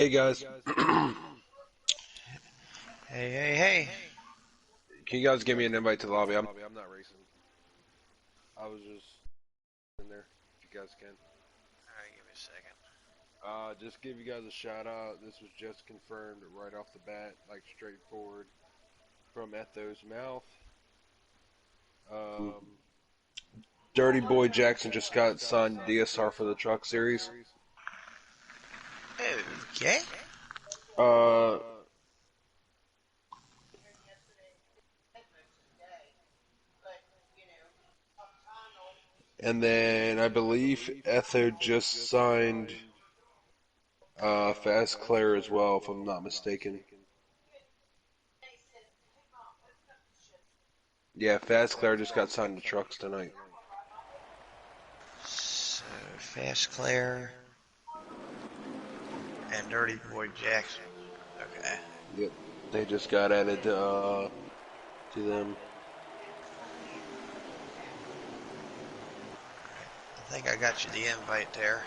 Hey guys, Hey, hey, hey. can you guys give me an invite to the lobby? I'm not racing. I was just in there. If you guys can, Alright, give me a second. just give you guys a shout out. This was just confirmed right off the bat, like straightforward from Etho's mouth. Um, Dirty Boy Jackson just got signed DSR for the Truck Series. Okay. Uh, and then I believe Etho just signed Fast Claire as well, if I'm not mistaken. Yeah, Fast Claire just got signed to Trucks tonight. So, Fast Claire and Dirty Boy Jackson. Okay. Yep, they just got added to them. I think I got you the invite there.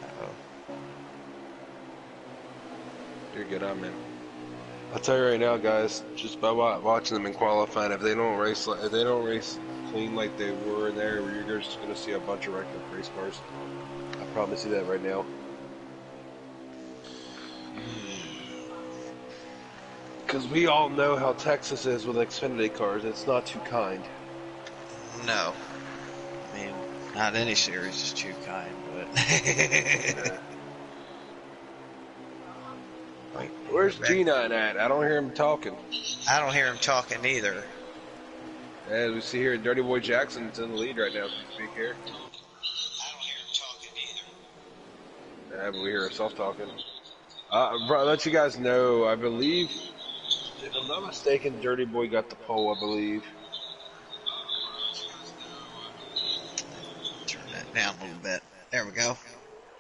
Uh-oh. You're good on, man. I'll tell you right now, guys. Just by watching them in qualifying, if they don't race clean like they were in there, you're just gonna see a bunch of wrecked race cars. I promise you that right now. Because we all know how Texas is with Xfinity cars. It's not too kind. No. I mean, not any series is too kind, but. Yeah. Wait, Where's back. G9 at? I don't hear him talking. I don't hear him talking either. As we see here, Dirty Boy Jackson's in the lead right now as we speak here. I don't hear him talking either. Yeah, but we hear ourselves talking. Bro, I'll let you guys know, I believe, if I'm not mistaken, Dirty Boy got the pole, I believe. Turn that down a little bit. There we go.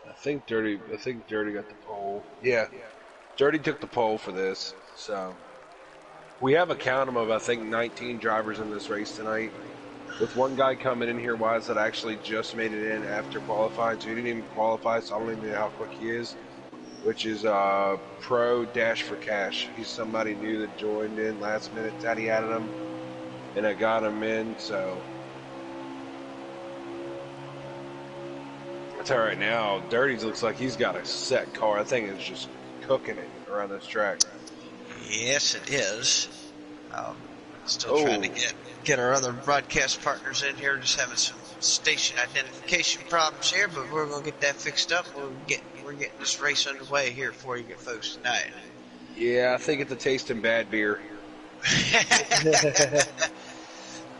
I think Dirty got the pole. Yeah, Dirty took the pole for this. So we have a count of I think 19 drivers in this race tonight. With one guy coming in here, Wise, that actually just made it in after qualifying, so he didn't even qualify, so I don't even know how quick he is. Which is Pro Dash for Cash. He's somebody new that joined in last minute. Daddy added him, and I got him in. So I tell you right now, Dirty's looks like he's got a set car. I think it's just cooking it around this track. Yes, it is. Um, Still trying to Oh, get our other broadcast partners in here. Just having some station identification problems here, but we're gonna get that fixed up. We're getting this race underway here for you folks tonight. yeah, I think it's a tasting bad beer.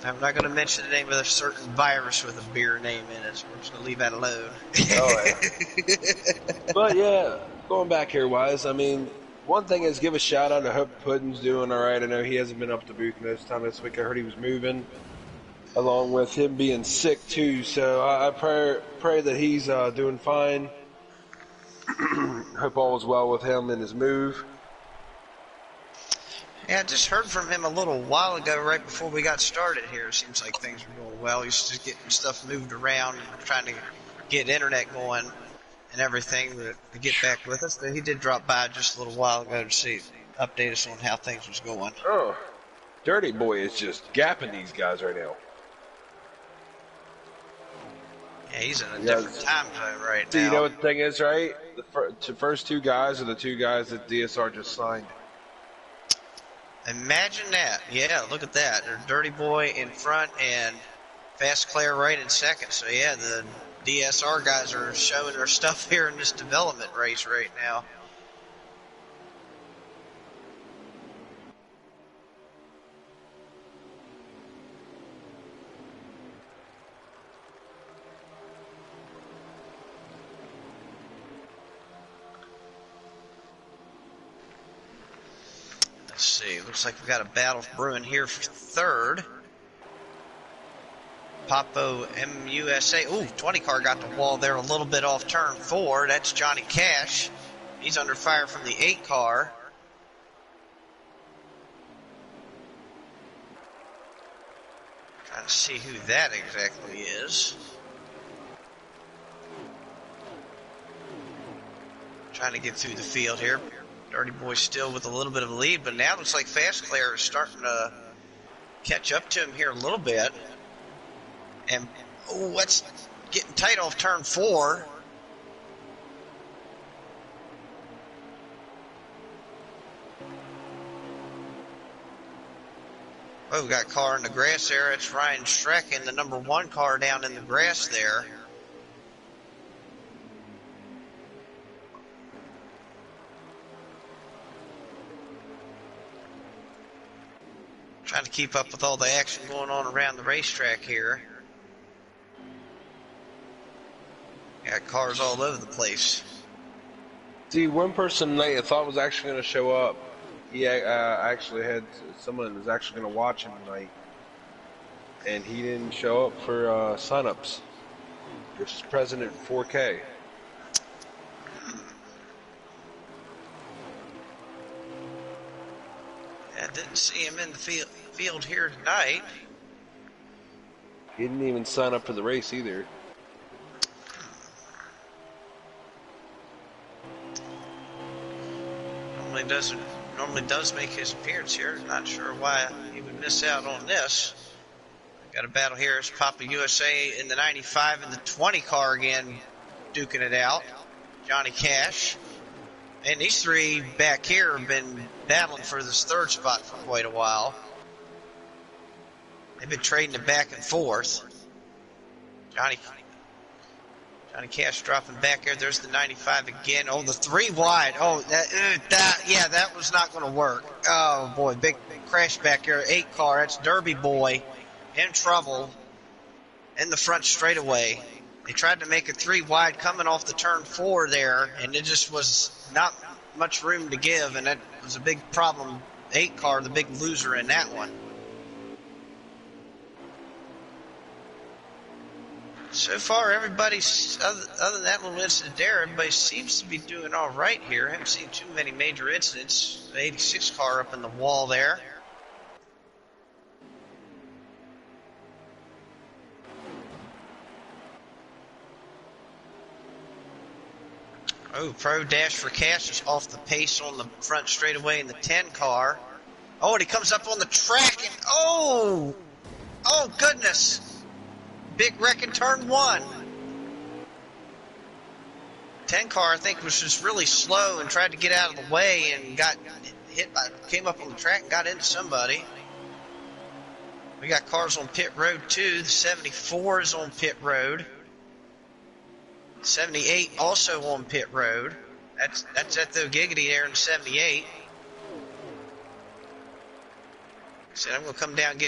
I'm not gonna mention the name of a certain virus with a beer name in it, so we're just gonna leave that alone. Oh yeah. But yeah, going back here, Wise. I mean, one thing is give a shout out to Hope Puddin's doing all right. I know he hasn't been up to booth most time this week. I heard he was moving, along with him being sick too. So I pray that he's doing fine. Hope all is well with him and his move. Yeah, I just heard from him a little while ago, right before we got started here. Seems like things were going well. He's just getting stuff moved around, trying to get internet going and everything to get back with us. But he did drop by just a little while ago to update us on how things was going. Oh, Dirty Boy is just gapping these guys right now. Yeah, he's in a You different guys, time zone right so you know now. what the thing is, right? The first two guys are the two guys that DSR just signed. Imagine that. Yeah, look at that. There's Dirty Boy in front and Fast Claire right in second. So yeah, the DSR guys are showing their stuff here in this development race right now. Let's see. Looks like we've got a battle brewing here for third. Papo MUSA. Ooh, 20 car got the wall there a little bit off turn 4. That's Johnny Cash. He's under fire from the 8 car. Trying to see who that exactly is. trying to get through the field here. Dirty Boy still with a little bit of a lead, but now it looks like Fast Claire is starting to catch up to him here a little bit. And, oh, that's getting tight off turn 4. Oh, we got a car in the grass there. It's Ryan Strecken, the number 1 car down in the grass there. Trying to keep up with all the action going on around the racetrack here. Got cars all over the place. See, one person tonight I thought was actually going to show up. He actually had someone that was actually going to watch him tonight, and he didn't show up for signups. Just President 4K. I didn't see him in the field here tonight. He didn't even sign up for the race either. Normally does make his appearance here. Not sure why he would miss out on this. Got a battle here. It's Papa USA in the 95 and the 20 car again, duking it out. Johnny Cash. And these 3 back here have been battling for this 3rd spot for quite a while. They've been trading it back and forth. Johnny Cash dropping back here. There's the 95 again. Oh, the 3 wide. Oh, that was not going to work. Oh boy, big crash back here. 8 car. That's Derby Boy in trouble in the front straightaway. They tried to make a 3 wide coming off the turn 4 there, and it just was not much room to give, and that was a big problem. 8 car, the big loser in that one. So far, everybody's, other than that little incident there, everybody seems to be doing all right here. I haven't seen too many major incidents. The 86 car up in the wall there. Oh, Pro Dash for Cash is off the pace on the front straightaway in the 10 car. Oh, and he comes up on the track and, oh goodness. Big wreck in turn 1. 10 car, I think, was just really slow and tried to get out of the way and got hit by, came up on the track and got into somebody. We got cars on pit road too. The 74 is on pit road. 78 also on pit road. That's at the Giggity there in 78. Said I'm gonna come down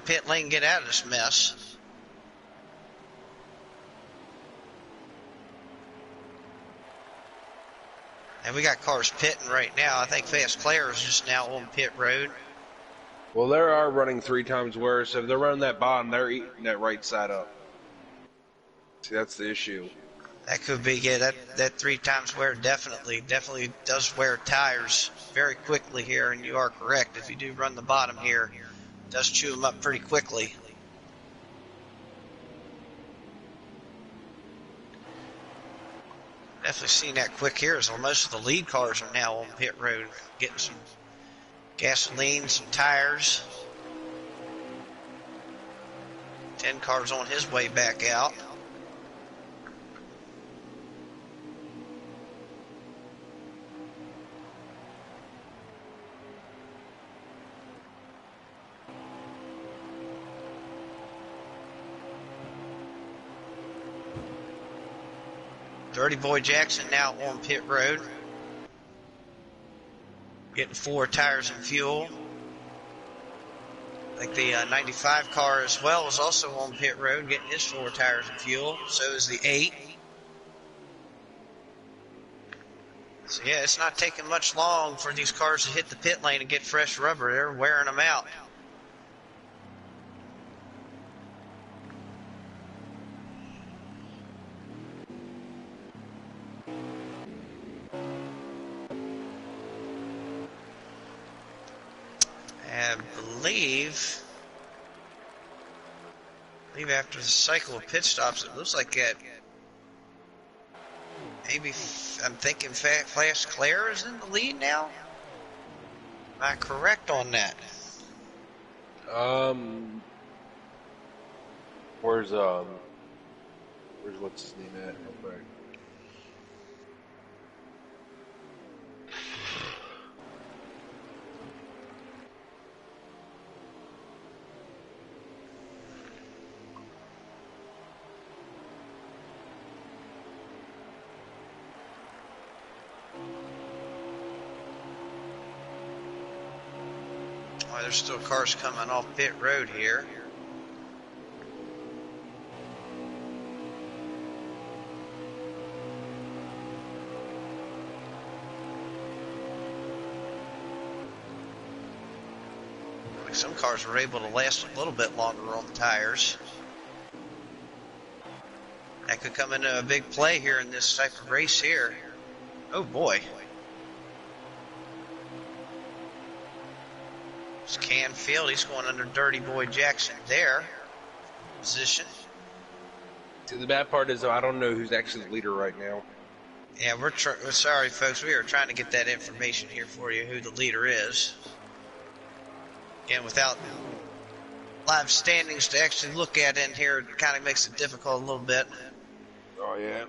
pit lane and get out of this mess. And we got cars pitting right now. I think Fast Claire is just now on pit road. Well, they are running 3 times worse. If they're running that bottom, they're eating that right side up. See, that's the issue. That could be, yeah, that 3 times wear definitely does wear tires very quickly here, and you are correct. If you do run the bottom here, it does chew them up pretty quickly. Definitely seen that quick here as most of the lead cars are now on pit road, getting some gasoline, some tires. 10 cars on his way back out. Dirty Boy Jackson now on pit road. Getting 4 tires and fuel. I think the 95 car as well is also on pit road, getting his 4 tires and fuel. So is the 8. So yeah, it's not taking much long for these cars to hit the pit lane and get fresh rubber. They're wearing them out. I believe after the cycle of pit stops, it looks like Maybe I'm thinking Flash Claire is in the lead now. Am I correct on that? Where's what's his name at? Real quick. Oh, there's still cars coming off pit road here. Like some cars were able to last a little bit longer on the tires. That could come into a big play here in this type of race here. Oh boy. It's Canfield. He's going under Dirty Boy Jackson there. Position. See, the bad part is, though, I don't know who's actually the leader right now. Yeah, we're sorry, folks. We are trying to get that information here for you, who the leader is. Again, without live standings to actually look at in here, it kind of makes it difficult a little bit. Oh, yeah.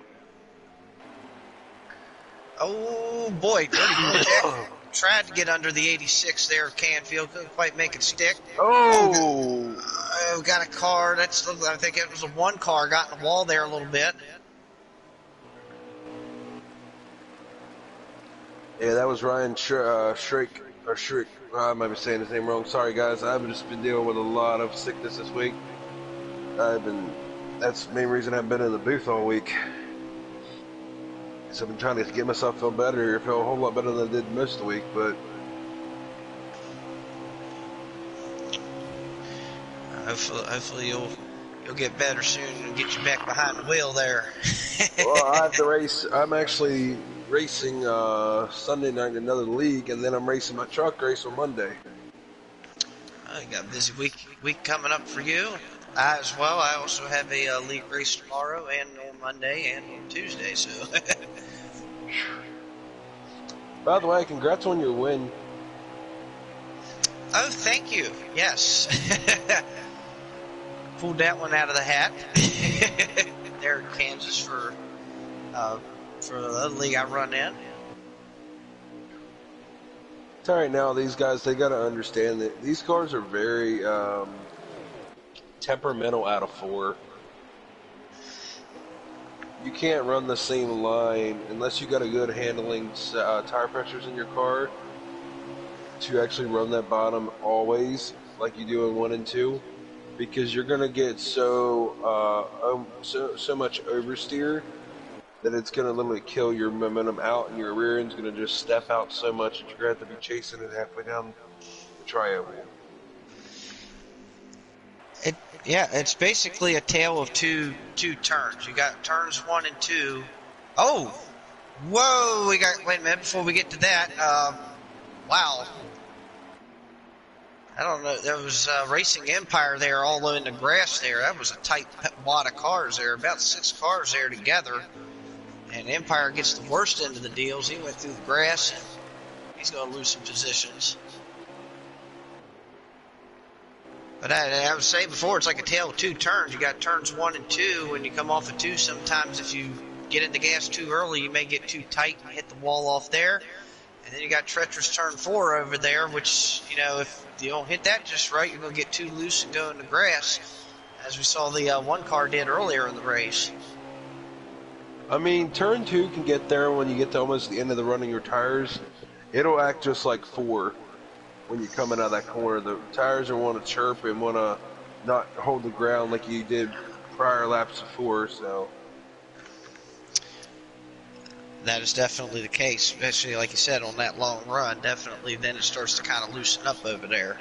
Oh, boy. Dirty Boy Jackson tried to get under the 86 there of Canfield. Couldn't quite make it stick. Oh! Got a car. I think it was a one car. Got in the wall there a little bit. Yeah, that was Ryan Schrick. I might be saying his name wrong. Sorry, guys. I've just been dealing with a lot of sickness this week. That's the main reason I've been in the booth all week. So I've been trying to get myself feel better, feel a whole lot better than I did most of the week, but hopefully you'll get better soon and get you back behind the wheel there. Well, I have to race. I'm actually racing Sunday night in another league, and then I'm racing my truck race on Monday. You got a busy week coming up for you. I as well. I also have a league race tomorrow and on Monday and on Tuesday. So. By the way, congrats on your win. Oh, thank you. Yes. Pulled that one out of the hat. There in Kansas for the league I run in. It's all right now. These guys, they got to understand that these cars are very temperamental out of 4. You can't run the same line unless you got a good handling tire pressures in your car to actually run that bottom always like you do in 1 and 2, because you're gonna get so much oversteer that it's gonna literally kill your momentum out, and your rear end's gonna just step out so much that you're gonna have to be chasing it halfway down the trioval. It's basically a tale of two turns. You got turns 1 and 2. Oh, whoa! Wait a minute before we get to that. Wow. I don't know. There was Racing Empire there, all in the grass there. That was a tight wad of cars there, about 6 cars there together. And Empire gets the worst end of the deals. He went through the grass, and he's going to lose some positions. But I was saying before, it's like a tale of 2 turns. You got turns 1 and 2. When you come off of 2, sometimes if you get in the gas too early, you may get too tight and hit the wall off there. And then you got treacherous turn 4 over there, which, if you don't hit that just right, you're going to get too loose and go in the grass, as we saw the one car did earlier in the race. I mean, turn 2 can get there when you get to almost the end of the running your tires. It'll act just like 4. When you're coming out of that corner, the tires will want to chirp and want to not hold the ground like you did prior laps before. So that is definitely the case, especially like you said on that long run. Definitely, then it starts to kind of loosen up over there.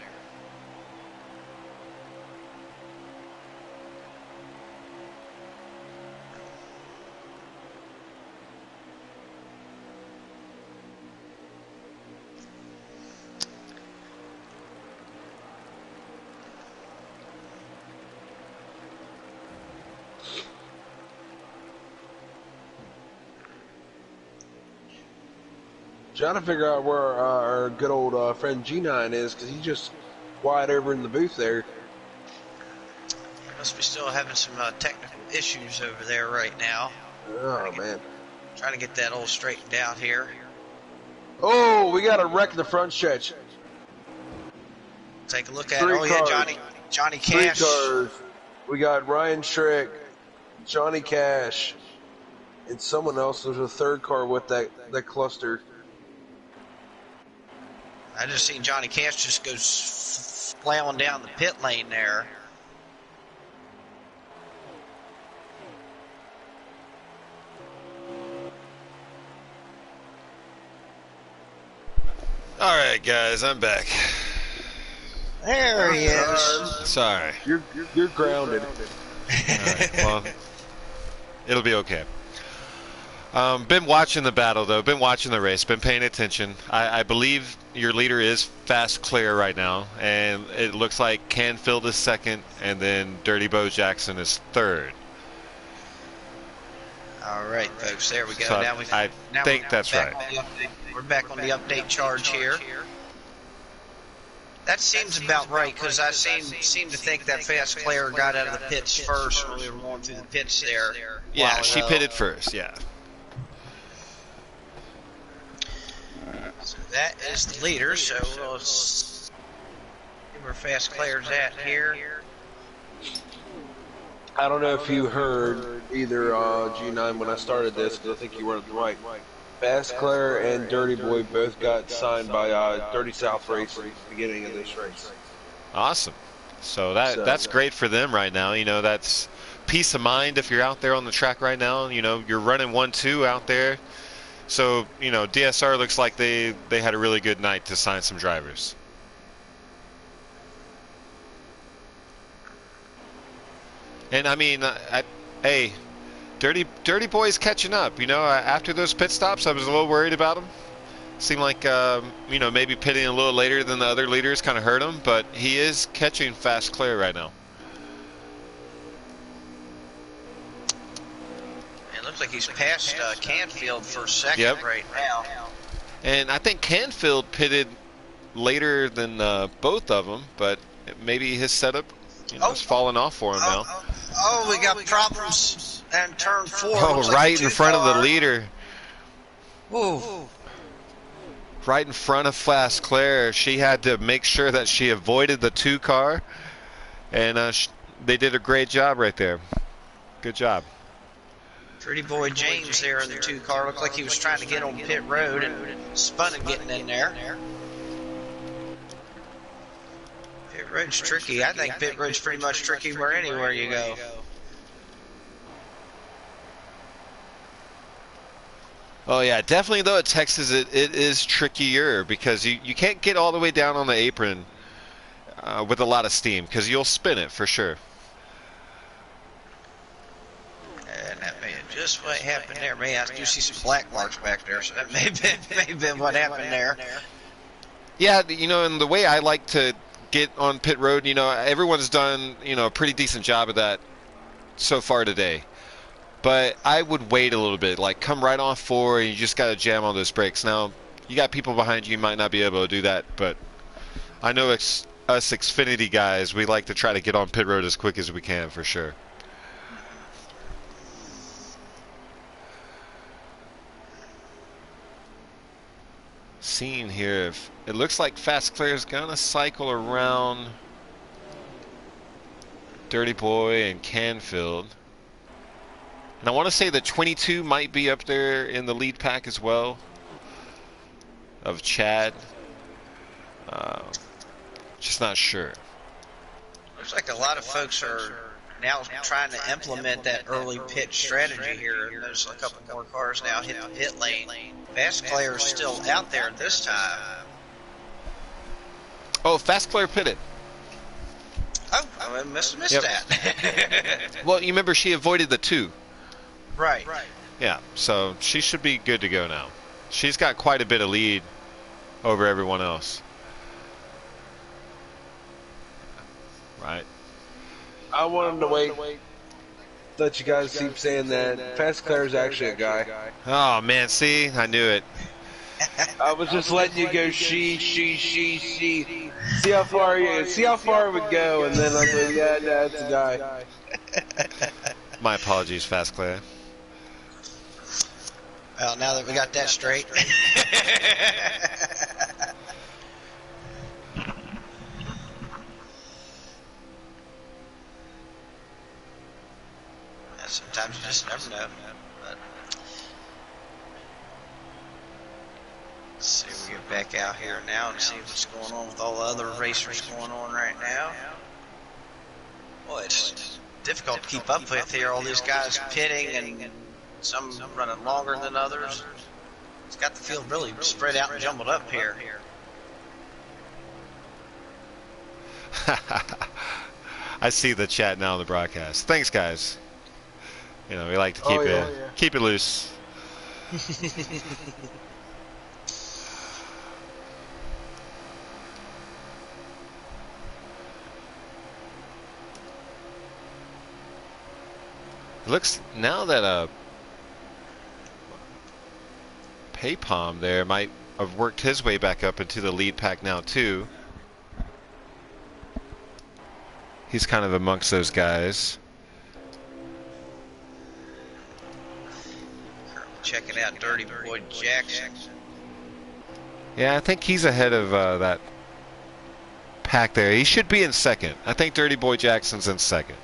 Trying to figure out where our good old friend G9 is, because he's just quiet over in the booth there. Must be still having some technical issues over there right now. Oh, man. Trying to get that all straightened out here. Oh, we got a wreck in the front stretch. Take a look at it. Oh, yeah, Johnny Cash. 3 cars. We got Ryan Schrick, Johnny Cash, and someone else. There's a 3rd car with that cluster. I just seen Johnny Cash just go plowing down the pit lane there. All right, guys, I'm back. There he is. Sorry. You're grounded. All right, well, it'll be okay. Been watching the battle, though. Been watching the race. Been paying attention. I believe your leader is Fast Claire right now, and it looks like Canfield is 2nd, and then Dirty Bo Jackson is 3rd. All right, folks. There we go. So I think that's right. We're back on the update charge here. That seems about right, because I seem to think that Fast Claire got out of the pits first when we were going through the pits there. Yeah, she pitted first, yeah. So that is the leader, so we'll see where Fast Claire's at here. I don't know if you heard either G9 when I started this, because I think you weren't right. Fast Claire and Dirty Boy both got signed by Dirty South Racing at the beginning of this race. Awesome. So that's great for them right now. You know, that's peace of mind if you're out there on the track right now. You know, you're running 1-2 out there. So, you know, DSR looks like they had a really good night to sign some drivers. And I mean, hey, Dirty Boy's catching up. You know, after those pit stops, I was a little worried about him. Seemed like, you know, maybe pitting a little later than the other leaders kind of hurt him, but he is catching Fast Claire right now. It looks like he's past Canfield for 2nd right now. And I think Canfield pitted later than both of them, but maybe his setup, you know, is falling off for him now. Oh, we got problems in turn 4. Oh, right in front of the leader. Ooh. Right in front of Fast Claire. She had to make sure that she avoided the 2 car, and they did a great job right there. Good job. Pretty Boy James there in the 2 car. Looked like he was trying to get on pit road and spun and getting in there. Pit road's tricky. I think pit road's pretty much tricky where anywhere you go. Oh yeah, definitely though at Texas it is trickier because you can't get all the way down on the apron with a lot of steam because you'll spin it for sure. And that may have just what happened there. I do see some black marks back there, so that may have been what happened there. Yeah, you know, and the way I like to get on pit road, you know, everyone's done, you know, a pretty decent job of that so far today. But I would wait a little bit, like come right off 4 and you just got to jam on those brakes. Now, you got people behind you might not be able to do that, but I know us Xfinity guys, we like to try to get on pit road as quick as we can for sure. Seeing here, if it looks like Fast Claire's gonna cycle around Dirty Boy and Canfield. And I want to say the 22 might be up there in the lead pack as well of Chad. Just not sure. Looks like a lot of folks are now trying to implement that early pit strategy here. And there's a couple more cars now hit the pit lane. Fast Claire is still out there this time. Oh, Fast Claire pitted. Oh, I must have missed that. Well, you remember she avoided the 2. Right. Yeah, so she should be good to go now. She's got quite a bit of lead over everyone else. Right. I wanted to wait. Let you guys keep saying that. Fast Claire's actually a guy. Oh, man, see? I knew it. I was just letting you go. She. See how far it would go, and then I'm like, yeah, no, it's a guy. My apologies, Fast Clay. Well, now that we got that straight. Sometimes you just never know. But let's see if we get back out here now and see what's going on with all the other racers going on right now. Boy, it's difficult to keep up with here. All these guys pitting and some running longer than others. It's got the field really spread out and jumbled up here. I see the chat now on the broadcast. Thanks, guys. You know, we like to keep it loose. Looks now that Paypalm there might have worked his way back up into the lead pack now too. He's kind of amongst those guys. Checking out Dirty Boy Jackson. Yeah, I think he's ahead of that pack there. He should be in second. I think Dirty Boy Jackson's in second.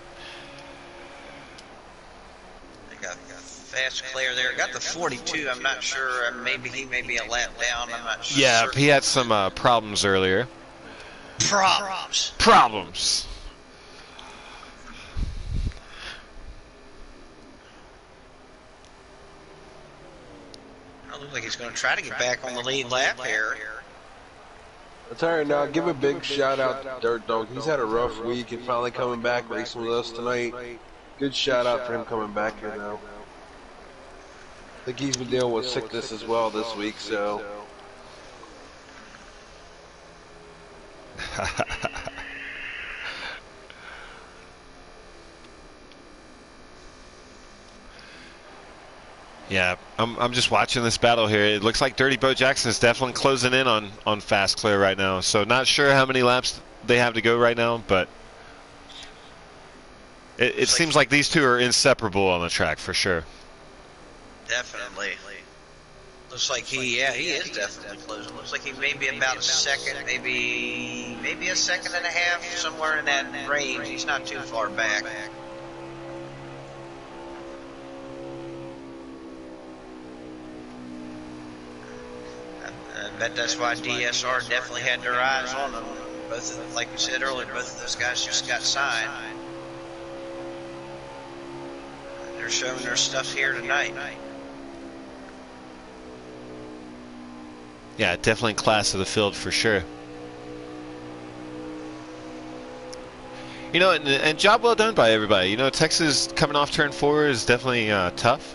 They got Fast Claire there. Got the 42. I'm not sure. Maybe he may be a lap down. I'm not sure. Yeah, he had some problems earlier. Problems. Looks like he's going to try to get back on the lead lap here. That's all right. Now give a big shout out to Dirt Dog. He's had a rough week and finally coming back racing with us tonight. Good shout out for him coming back here now. I think he's been dealing with sickness as well this week, so. Yeah, I'm just watching this battle here. It looks like Dirty Bo Jackson is definitely closing in on Fast Claire right now. So not sure how many laps they have to go right now, but it seems like these two are inseparable on the track for sure. Definitely. Looks like he is definitely closing. Looks like he may be about a second, maybe a second and a half, somewhere in that range. He's not too far back. I bet that's why DSR definitely had their eyes on them. Both, like we said earlier, both of those guys just got signed. They're showing their stuff here tonight. Yeah, definitely class of the field for sure. You know, and job well done by everybody. You know, Texas coming off turn 4 is definitely tough.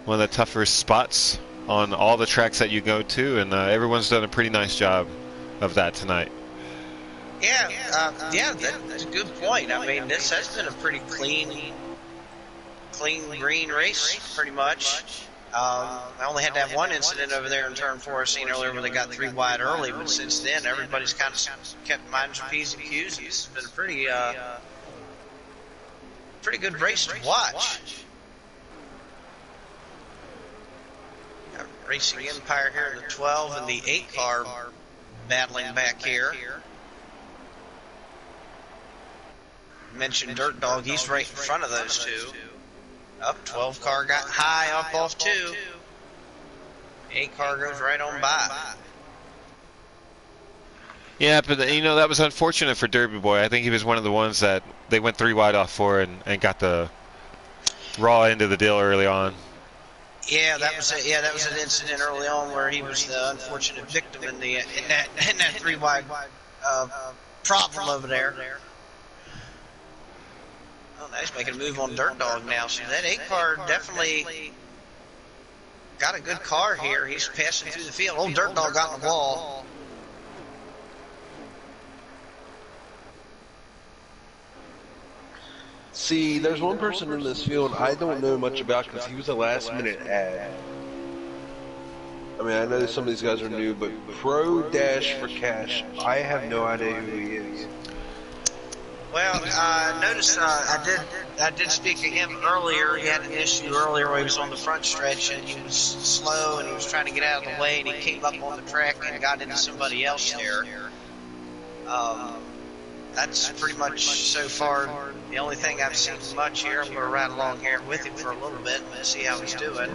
One of the tougher spots on all the tracks that you go to, and everyone's done a pretty nice job of that tonight. Yeah, that's a good point. I mean, this has been a pretty clean green race, pretty much. I only had that one incident over there in turn 4 I seen earlier where they got 3 wide early, but since then everybody's kind of kept minds their P's and Q's. It's been a pretty good race to watch. Racing Empire here in the 12 and the 8 car battling back here. Mentioned Dirt Dog, he's right in front of those two. Up 12 car got high up off 2. 8 car goes right on by. Yeah, but you know, that was unfortunate for Derby Boy. I think he was one of the ones that they went 3 wide off for and got the raw end of the deal early on. Yeah, that was an incident early on where he was the unfortunate victim in that 3 wide problem over there. Oh, now he's making a move on Dirt Dog now. So that 8 car definitely got a good car here. He's passing through the field. Old Dirt Dog got in the wall. See, there's one person in this field I don't know much about because he was a last-minute ad. I mean, I know some of these guys are new, but Pro Dash for Cash, I have no idea who he is. Well, notice I did speak to him earlier. He had an issue earlier where he was on the front stretch and he was slow and he was trying to get out of the way and he came up on the track and got into somebody else there. That's pretty much so far the only thing I've seen much here. I'm going to ride along here with him for a little bit and see how he's doing.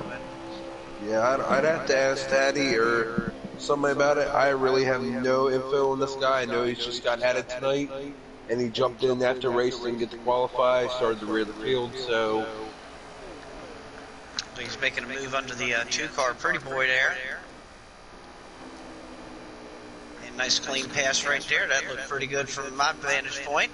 Yeah, I'd have to ask Taddy or somebody about it. I really have no info on this guy. I know he's just got added tonight, and he jumped in after race, didn't get to qualify, started to rear the field, so... He's making a move under the two-car Pretty Boy there. And nice clean pass right there. That looked pretty good from my vantage point.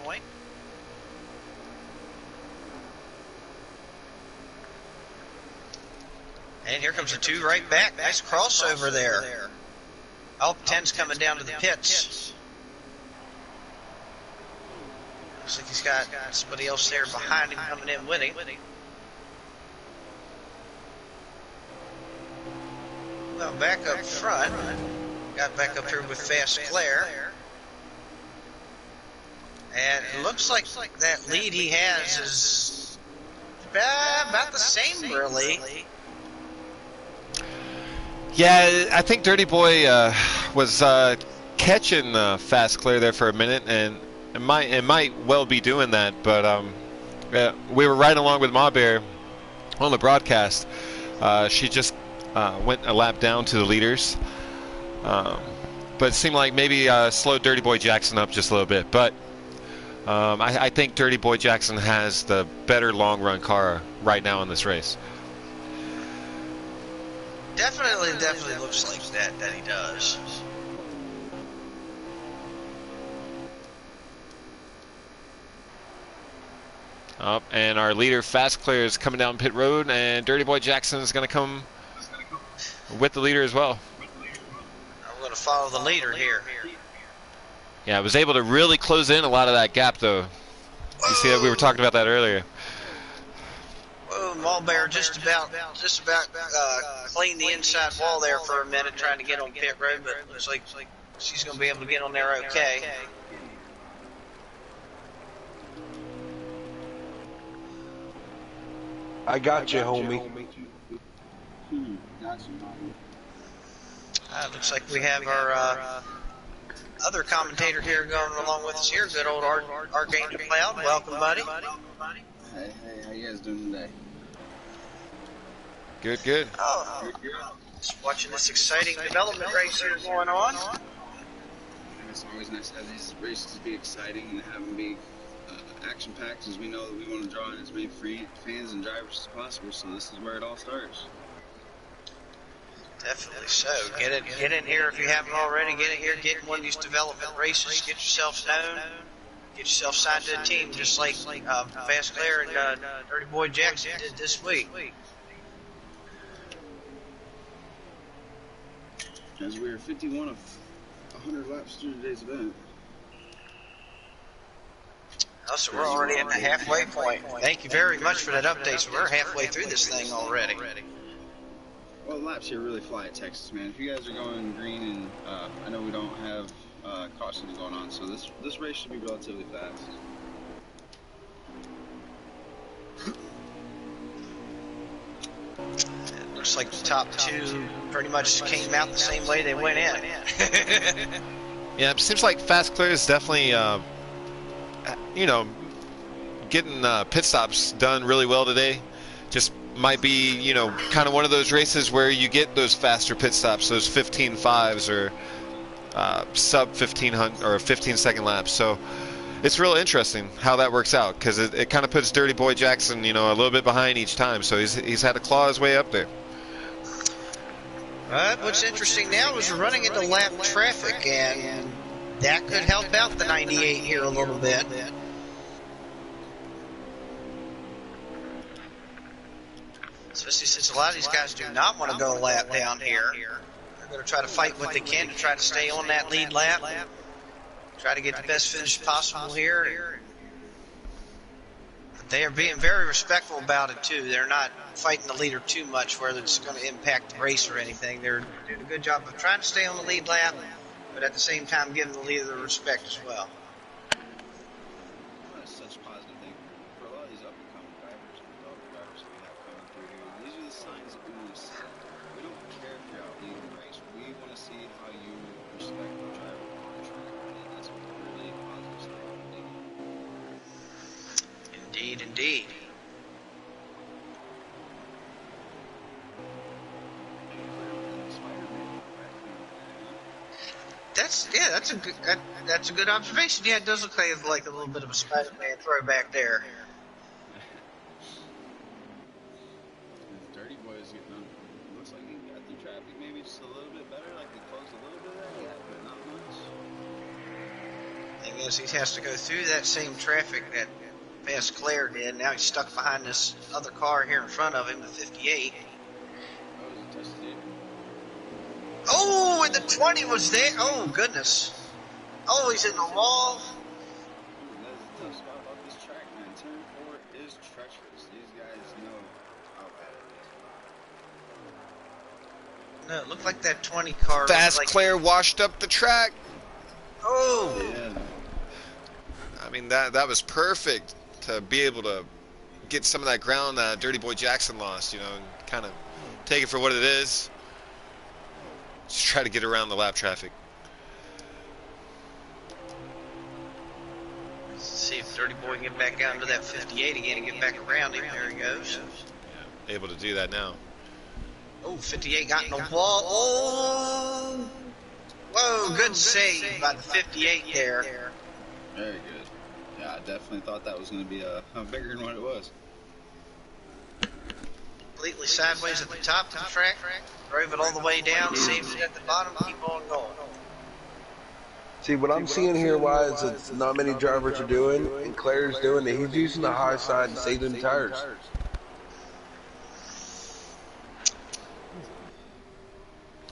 And here comes a two right back. Nice crossover there. Oh, 10's coming down to the pits. Looks like he's got somebody else there behind him coming in with him. Well, back up front. Got back up here with Fast Claire. And it looks like that lead he has is about the same, really. Yeah, I think Dirty Boy was catching Fast Claire there for a minute, and it might well be doing that. But yeah, we were right along with Ma Bear on the broadcast. She just went a lap down to the leaders, but it seemed like maybe slowed Dirty Boy Jackson up just a little bit. But I think Dirty Boy Jackson has the better long run car right now in this race. Definitely looks like that he does. And our leader Fast Claire is coming down pit road, and Dirty Boy Jackson is going to come with the leader as well. I'm going to follow the leader here. Yeah, I was able to really close in a lot of that gap, though. You see that we were talking about that earlier. Whoa, Mulbear just about cleaned the inside wall there for a minute, trying to get on pit road, but it looks like she's going to be able to get on there okay. I got you, homie. Looks like we have our other commentator here going along with us here. Good old Archangel Cloud. Welcome, buddy. Hey, how you guys doing today? Good. Oh, just watching this exciting development race here going on. It's always nice to have these races be exciting and have them be action-packed, as we know that we want to draw in as many free fans and drivers as possible. So this is where it all starts. Definitely so. Get in here if you haven't already. Get in here, get in one of these development races. Get yourself known. Get yourself signed to a team, just like Fast Claire and Dirty Boy Jackson did this week. As we're 51 of 100 laps through today's event. Oh, so we're already at the halfway point. Thank you very much for that update. So we're halfway through this thing already. Well, the laps here really fly at Texas, man. If you guys are going green, and I know we don't have cautions going on, so this race should be relatively fast. It looks like the top two pretty much came out the same way they went in. Yeah, it seems like Fast Claire is definitely, getting pit stops done really well today. Just might be, kind of one of those races where you get those faster pit stops, those 15.5s or sub 1500 or 15-second laps. So it's real interesting how that works out, because it kind of puts Dirty Boy Jackson, a little bit behind each time. So he's had to claw his way up there. What's interesting now is we're running into lap traffic, and that could help out the 98 here a little bit. Especially since a lot of these guys do not want to go a lap down here. They're going to try to fight what they can to try to stay on that lead lap. Try to get the best finish possible here. They are being very respectful about it too. They're not fighting the leader too much where it's going to impact the race or anything. They're doing a good job of trying to stay on the lead lap, but at the same time giving the leader the respect as well. That's such a positive thing for a lot of these up and coming drivers and developing drivers that we have coming through here. These are the signs that we want to see. We don't care if you're out leading the race. We want to see how you respect the driver on the track, and that's a really positive sign. Indeed, indeed. That's a good observation. Yeah, it does look like a little bit of a Spider-Man throwback there. Dirty Boy is getting on. Looks like he got the traffic maybe just a little bit better, like he closed a little bit of that gap, but not much. Thing is, he has to go through that same traffic that past Claire did. Now he's stuck behind this other car here in front of him, the 58. That was a test lead. Oh, and the 20 was there. Oh, goodness. Oh, he's in the wall. That's the tough spot about this track, man. Turn 4 is treacherous. These guys know how bad it is. No, it looked like that 20 car. Fast like, Claire washed up the track. Oh. Yeah. I mean, that was perfect to be able to get some of that ground that Dirty Boy Jackson lost, you know, and kind of take it for what it is. Just try to get around the lap traffic. Let's see if Dirty Boy can get back down to that 58 again and get back around him. There he goes. Yeah, able to do that now. Oh, 58 got in the wall. Oh! Whoa, good save by the 58 there. Very good. Yeah, I definitely thought that was going to be a bigger than what it was. Completely sideways at the top of the track. Drove it all the way down, saved it at the bottom, keep on going. See, what I'm seeing here, wise, it's not many drivers are doing, and Claire's doing it. He's using the high side to save them tires.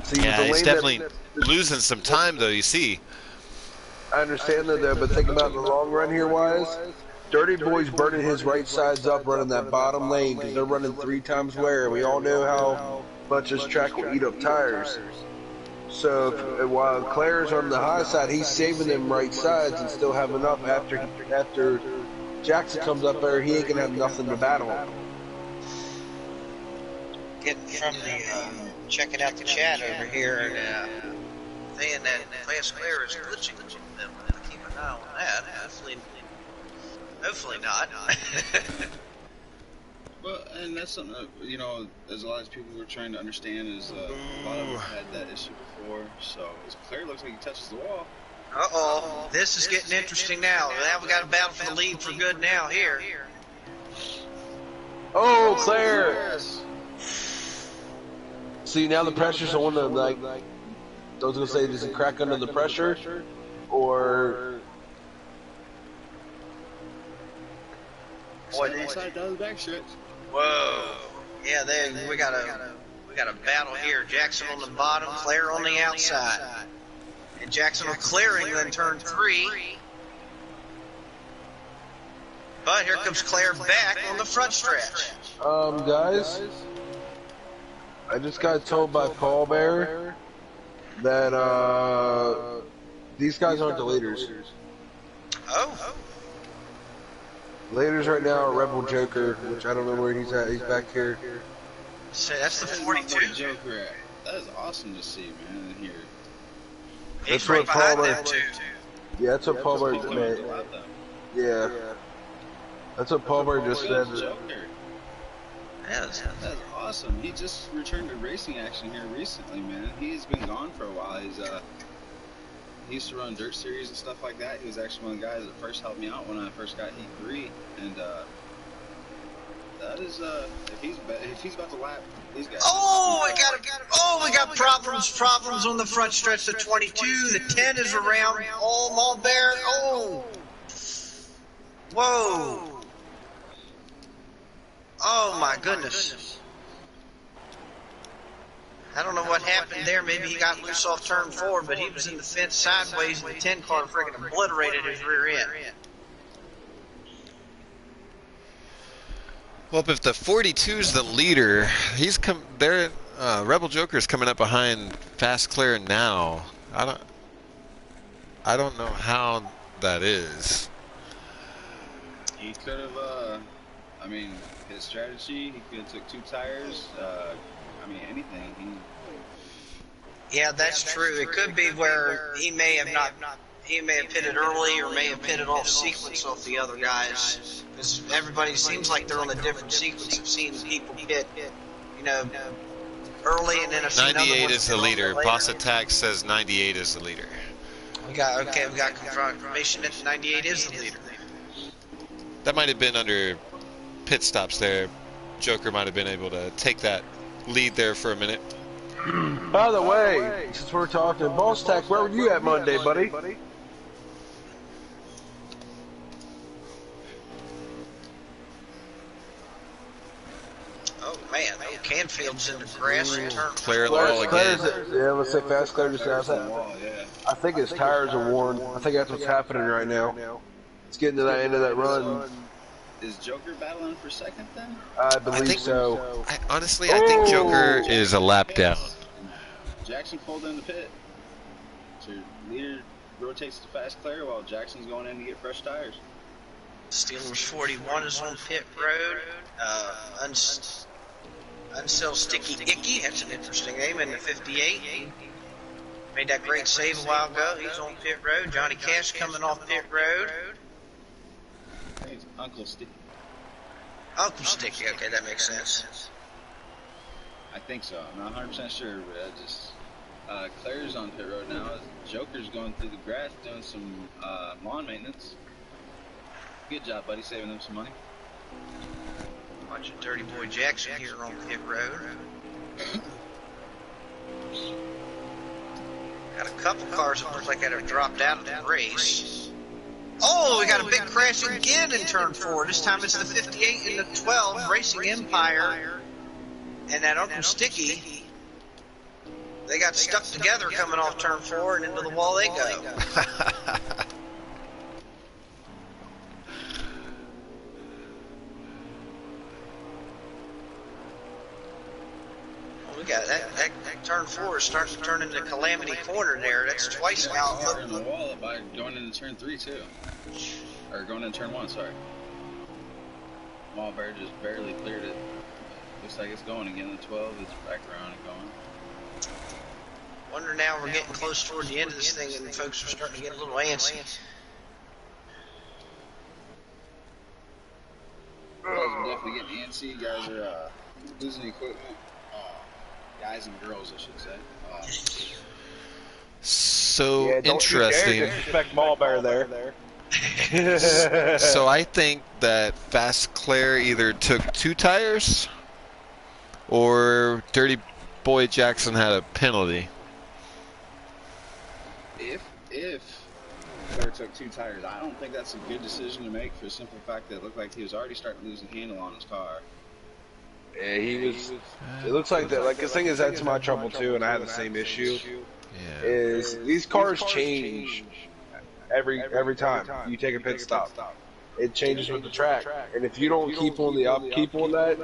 See, Yeah, the he's lane definitely losing some time, though, you see. I understand that, though, but think about the long run here, wise. Dirty Boy's burning his right sides up, running that bottom lane, because they're running 3 times wear. We all know how much this track will eat up tires. So while Claire's on the high side, he's saving them right sides and still have enough after Jackson comes up there, he ain't gonna have nothing to battle. Getting from the checking out the chat over here and saying that Fast Claire is glitching a little bit. We're gonna keep an eye on that. Hopefully not. Well, and that's something that, you know, as a lot of people were trying to understand is a lot of them had that issue before. So Claire looks like he touches the wall. Uh-oh. This is getting interesting now. Now we got a battle for the lead for good now here. Oh, Claire! Yes. See, now the pressure's on them. Like, I was gonna say, does he crack under the pressure, or? Boy, Inside down the back stretch. whoa! Yeah, we got a battle here. Jackson on the bottom, Claire on the outside, and Jackson on clearing then turn 3. But here comes Claire back on the front stretch. Guys, I just got told by Paul Bear that these guys aren't the leaders. Oh. Leaders right now are Rebel Joker, which I don't know where he's at. He's back here. So that's the 42. Joker at. That is awesome to see, man. Here. He's That's right what Paul behind Bear. them too. Yeah, that's what Paul Bear made. Yeah, that's what Paul Bear just said. Joker. Yeah, That's awesome. He just returned to racing action here recently, man. He's been gone for a while. He used to run dirt series and stuff like that. He was actually one of the guys that first helped me out when I first got Heat 3. And that is if he's about to lap these guys. Oh, we got problems on the front stretch of 22. The 10 is around. Oh, Mulberry. Oh. Whoa. Oh my goodness. I don't know what happened there. Maybe he got loose off turn 4, but he was in the fence sideways, and the 10 car friggin' obliterated his rear end. Well, if the 42 is the leader, Rebel Joker's coming up behind Fast Claire now. I don't know how that is. He could have, I mean, his strategy, he could have took 2 tires. I mean, anything. Yeah, that's true. It could be where he may have pitted early or may have pitted off sequence off the other guys. Because everybody seems like they're on a different sequence of seeing people pit, early, and then 98 is the leader. Boss Attack says 98 is the leader. We got confirmation that 98 is the leader. That might have been under pit stops there. Joker might have been able to take that lead there for a minute. By the way, since we're talking, Boss Tack, where were you at Monday, buddy? Oh man, Canfield's in the grass and turn. Clear the wall again. Yeah, let's say Fast Claire just outside. I think his tires are worn. I think that's what's happening right now. It's getting to that end of that run. Is Joker battling for second then? I believe so. Honestly, I think Joker is a lap down. Jackson pulled in the pit. So leader rotates to Fast Claire while Jackson's going in to get fresh tires. Steelers 41 is on pit road. Unsell Sticky Icky, that's an interesting name, in the 58. Made that great save a while ago. He's on pit road. Johnny Cash coming off pit road. I think it's Uncle Sticky. Uncle Sticky, okay, that makes sense. I think so. I'm not 100% sure, but I just... Claire's on pit road now. Joker's going through the grass doing some lawn maintenance. Good job, buddy, saving them some money. Watching Dirty Boy Jackson here on pit road. Got a couple cars that look like that have dropped out of the race. Oh, we got a big crash again in turn 4. This time it's the 58 and the 12, Racing Empire. And that Uncle Sticky. They got stuck together coming off turn 4 and into the wall they go. We got that turn 4 is starting to turn into Calamity Corner there. That's twice now. In the wall by going into turn 3 too. Or going into turn 1, sorry. Malbear just barely cleared it. Looks like it's going again. The 12 is back around and going. Wonder now we're getting close toward the end of this thing and folks are starting to get a little antsy. Guys are definitely getting antsy. Guys are losing equipment. Guys and girls, I should say. So Yeah, don't interesting. You dare disrespect Malbear there. So I think that Fast Claire either took 2 tires or Dirty Boy Jackson had a penalty. If Claire took 2 tires, I don't think that's a good decision to make for the simple fact that it looked like he was already starting to lose the handle on his car. Yeah, he was. It looks like that. Like the thing is, that's my trouble too, and I had the same issue. Yeah. Is these cars change every time you take a pit stop? It changes with the track, and if you don't keep on the upkeep on that,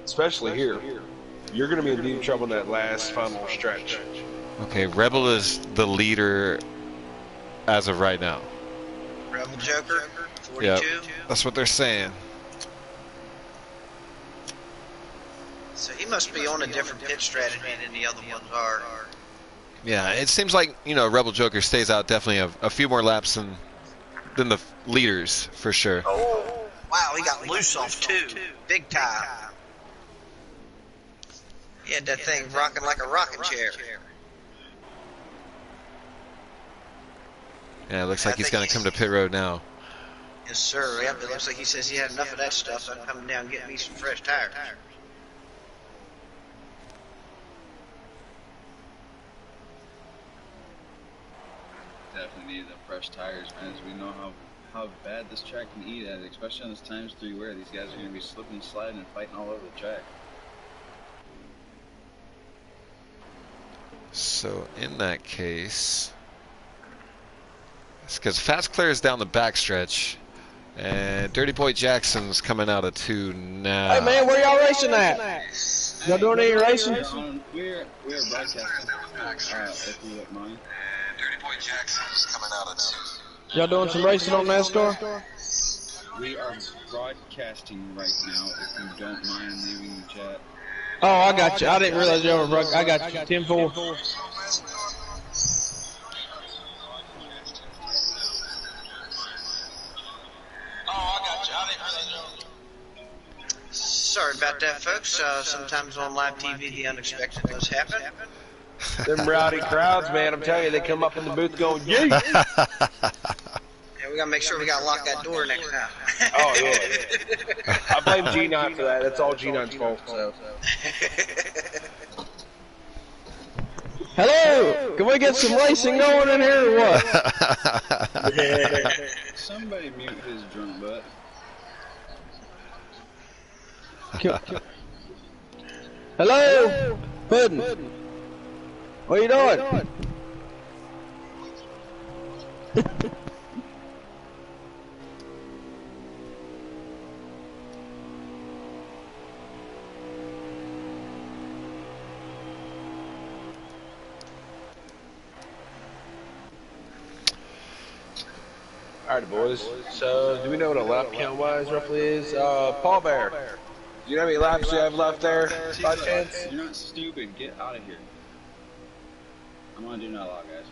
especially here, you're going to be in deep trouble in that last final stretch. Okay, Rebel is the leader as of right now. Rebel Joker, 42. Yeah, that's what they're saying. So he must be on a different pit strategy than the other ones are. Yeah, it seems like, Rebel Joker stays out definitely a few more laps than the leaders, for sure. Oh, wow, he got loose off 2. Big time. He had that thing rocking like a rocking chair. Yeah, it looks like he's going to come to pit road now. Yes, sir. Yep, it looks like he says he had enough of that stuff. I'm coming down and getting me some fresh tires. Definitely need the fresh tires, man. As we know how bad this track can eat at, especially on this times 3 where these guys are going to be slipping, sliding, and fighting all over the track. So in that case, it's because Fast Claire is down the backstretch. And Dirty Boy Jackson's coming out of 2 now. Hey man, where y'all racing at? Y'all doing any racing? We're broadcasting. If you don't mind. Dirty Boy Jackson's coming out of 2. Y'all doing some racing on NASCAR? We are broadcasting right now. If you don't mind leaving the chat. Oh, I got you. I didn't realize y'all were broadcasting. I got you. 10-4. Sorry about that, folks. Sometimes on live TV, the unexpected does happen. Them rowdy crowds, man, I'm telling you, they come up in the booth going, yeet! And we gotta make sure we gotta lock that door next time. Oh, yeah. I blame G9 for that. That's all G9's fault, so. Hello! Can we get some racing going in here or what? Somebody mute his drunk butt. Hello? Puddin'. What are you doing? Alright, boys. So, do we know what a lap count-wise roughly is? Paul Bear. Do you know how many laps you have left there, by chance? You're not stupid. Get out of here. I'm gonna do not log, guys.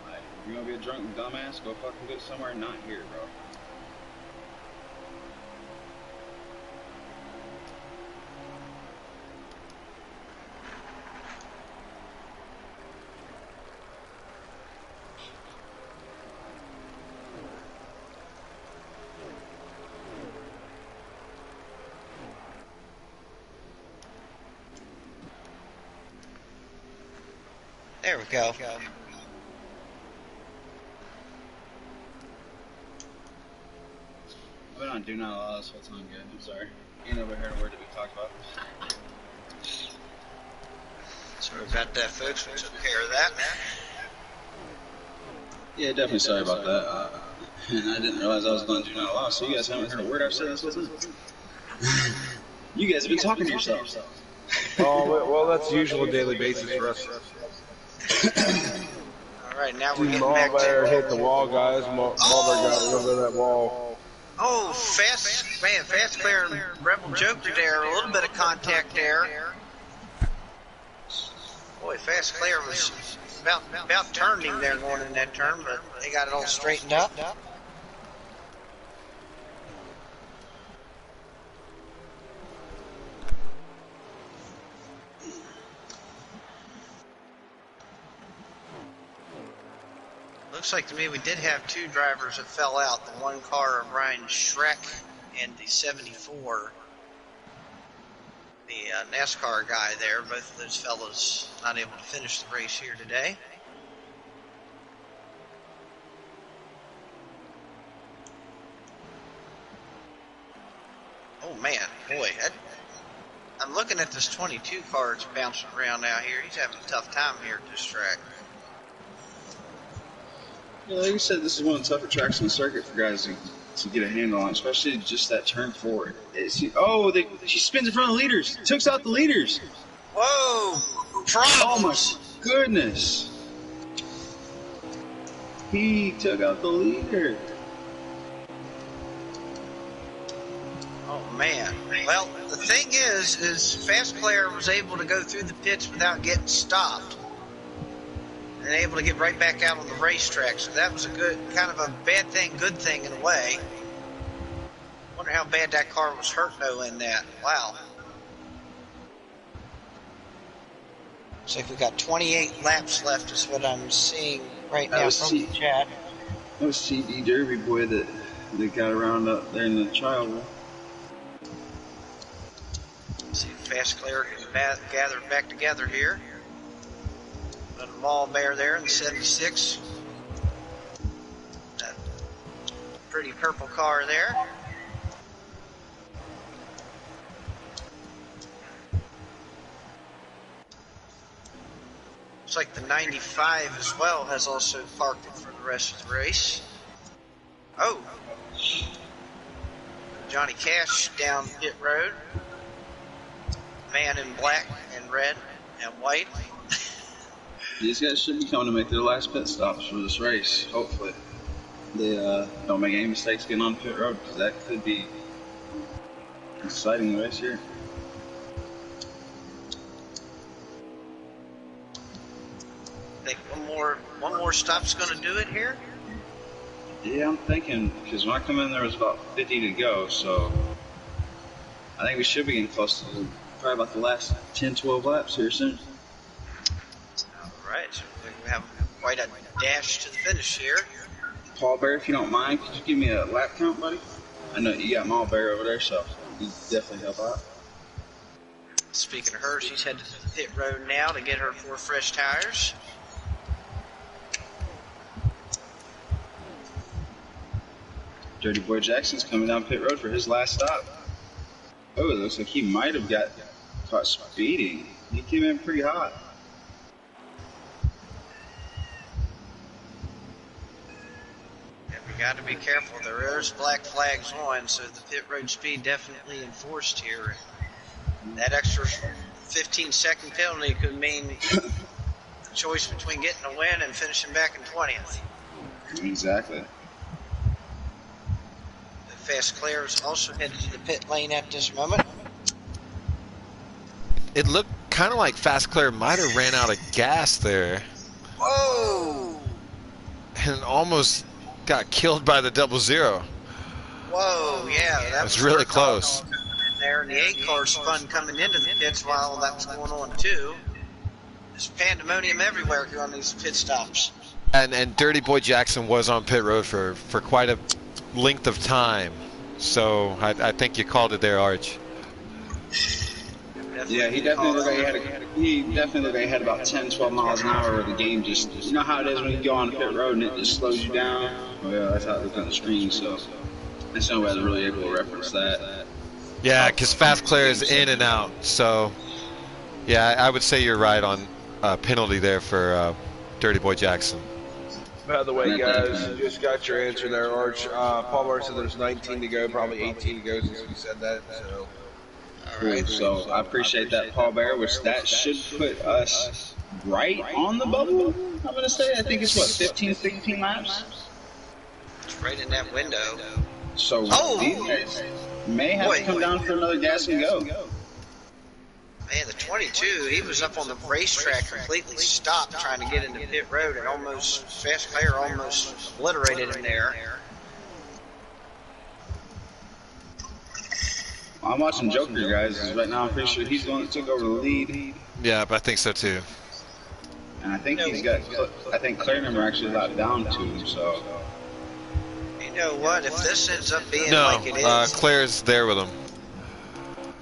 Like, if you're gonna be a drunk dumbass, go fucking go somewhere not here, bro. There we go. I've been on do not allow this whole time, good. I'm sorry. Ain't never heard a word that we talked about. Sorry about that, folks. We took care of that. Yeah, definitely sorry about that. And I didn't realize I was going to do not allow, so you guys haven't heard a word I've said this whole time. You guys have been talking to yourselves. Oh, well, that's the usual daily basis for us. Alright, now we're getting Maul back Bear to... hit the wall, guys. Maul Bear got over that wall. Oh, fast clear and Rebel Joker there. A little bit of contact there. Boy, fast clear was about turning there going in that turn, but they got it all straightened up. Looks like to me we did have two drivers that fell out. The one car of Ryan Schreck and the 74. The NASCAR guy there. Both of those fellas not able to finish the race here today. Oh man, boy. I'm looking at this 22 car that's bouncing around out here. He's having a tough time here at this track. Yeah, like you said, this is one of the tougher tracks on the circuit for guys to get a handle on, especially just that turn forward. She spins in front of the leaders. Took out the leaders. Whoa! Oh my goodness. He took out the leader. Oh man. Well, the thing is Fast Player was able to go through the pits without getting stopped. And able to get right back out on the racetrack. So that was a good, kind of a bad thing, good thing in a way. Wonder how bad that car was hurt though in that. Wow. Looks like we got 28 laps left is what I'm seeing right now from the chat. That was CD Derby boy that got around up there in the trial. See if Fast Clear can gather back together here. Got a Maul Bear there in the 76. That pretty purple car there. Looks like the 95 as well has also parked it for the rest of the race. Oh. Johnny Cash down pit road. Man in black and red and white. These guys should be coming to make their last pit stops for this race, hopefully. They don't make any mistakes getting on pit road, because that could be an exciting race here. I think one more stop's going to do it here. Yeah, I'm thinking, because when I come in there was about 50 to go, so I think we should be getting close to probably about the last 10-12 laps here soon. Alright, so we have quite a dash to the finish here. Paul Bear, if you don't mind, could you give me a lap count, buddy? I know you got Paul Bear over there, so you definitely help out. Speaking of her, she's headed to the pit road now to get her 4 fresh tires. Dirty Boy Jackson's coming down pit road for his last stop. Oh, it looks like he might have got caught speeding. He came in pretty hot. Yeah, we got to be careful. There is black flags on, so the pit road speed definitely enforced here. That extra 15-second penalty could mean a choice between getting a win and finishing back in 20th. Exactly. Fast Claire is also headed to the pit lane at this moment. It looked kind of like Fast Claire might have ran out of gas there. Whoa! And almost got killed by the 00. Whoa, yeah. That was really close. There, and the 8 car spun coming into the pits while that was going on, too. There's pandemonium everywhere on these pit stops. And Dirty Boy Jackson was on pit road for quite a length of time, so I think you called it there, Arch. Yeah, he definitely had about 10-12 miles an hour where the game just, you know how it is when you go on pit road and it just slows you down? Oh yeah, that's how it looked on the screen, so that's no way I was really able to reference that. Yeah, because Fast Claire is in and out, so yeah, I would say you're right on penalty there for Dirty Boy Jackson. By the way, guys, you just got your answer there, Arch. Paul Bar said there's 19 to go, probably 18 to go since we said that. So, Cool. So I appreciate that, Paul Bear, which that should put us right on the bubble, I'm going to say. I think it's, what, 15, 16 laps? It's right in that window. So these guys may have to come down for another gas and go. Man, the 22, he was up on the racetrack, completely stopped trying to get into pit road, and Fast Claire almost obliterated him there. I'm watching Joker, guys. Right now, I'm pretty sure he's the one that took over the lead. Yeah, but I think so too. And I think I think Claire and him are actually locked down too, so. You know what? If this ends up being like it is. Claire's there with him.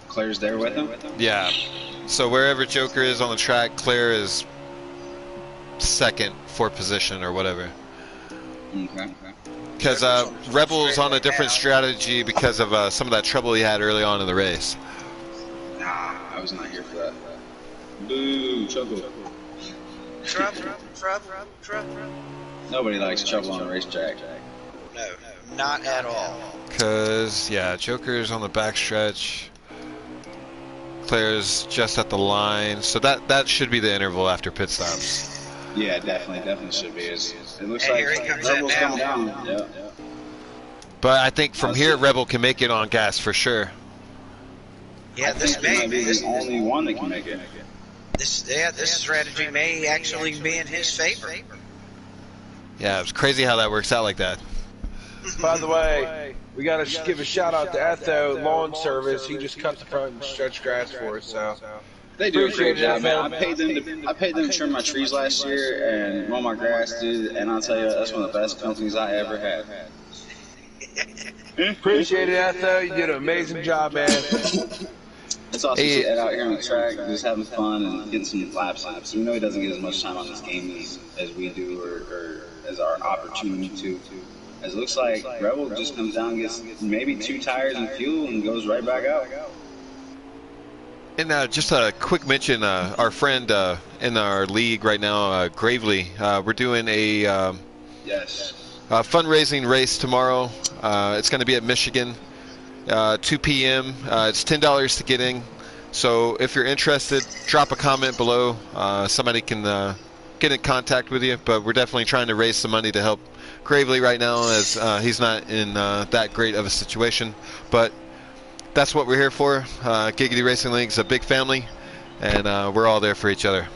Claire's there with him? Yeah. So wherever Joker is on the track, Claire is second, fourth position or whatever. Okay. Because Rebel's on a different strategy because of some of that trouble he had early on in the race. Nah, I was not here for that. Boo, trouble. Trouble. Nobody likes trouble on a racetrack. No, not at all. Because, yeah, Joker's on the backstretch. Claire's just at the line. So that should be the interval after pit stops. Yeah, definitely should be. It looks And like here he comes Rebel's in coming now. down. Yeah. But I think from here, Rebel can make it on gas for sure. Yeah, I think he might be the only one that can make it. This strategy may actually be in his favor. Yeah, it's crazy how that works out like that. by the way, we got to give a shout out to Etho Lawn Service. He just cut the front and stretched grass for us. So They do a great Appreciate job, it, man. I paid them to trim my trees last year and mow my grass, dude. And I'll tell you, that's one of the best companies I ever had. appreciate it, Etho. You did an amazing job, man. It's awesome to see Ed out here on the track, just having fun and getting some laps in. So we know he doesn't get as much time on this game as we do, or as our opportunity to. As it looks like Rebel just comes down, gets maybe 2 tires and fuel, and goes right back out. And just a quick mention, our friend in our league right now, Gravely, we're doing a Yes. fundraising race tomorrow. It's going to be at Michigan, 2 p.m. It's $10 to get in. So if you're interested, drop a comment below. Somebody can get in contact with you. But we're definitely trying to raise some money to help Gravely right now, as he's not in that great of a situation. But that's what we're here for. Giggity Racing League's a big family, and we're all there for each other.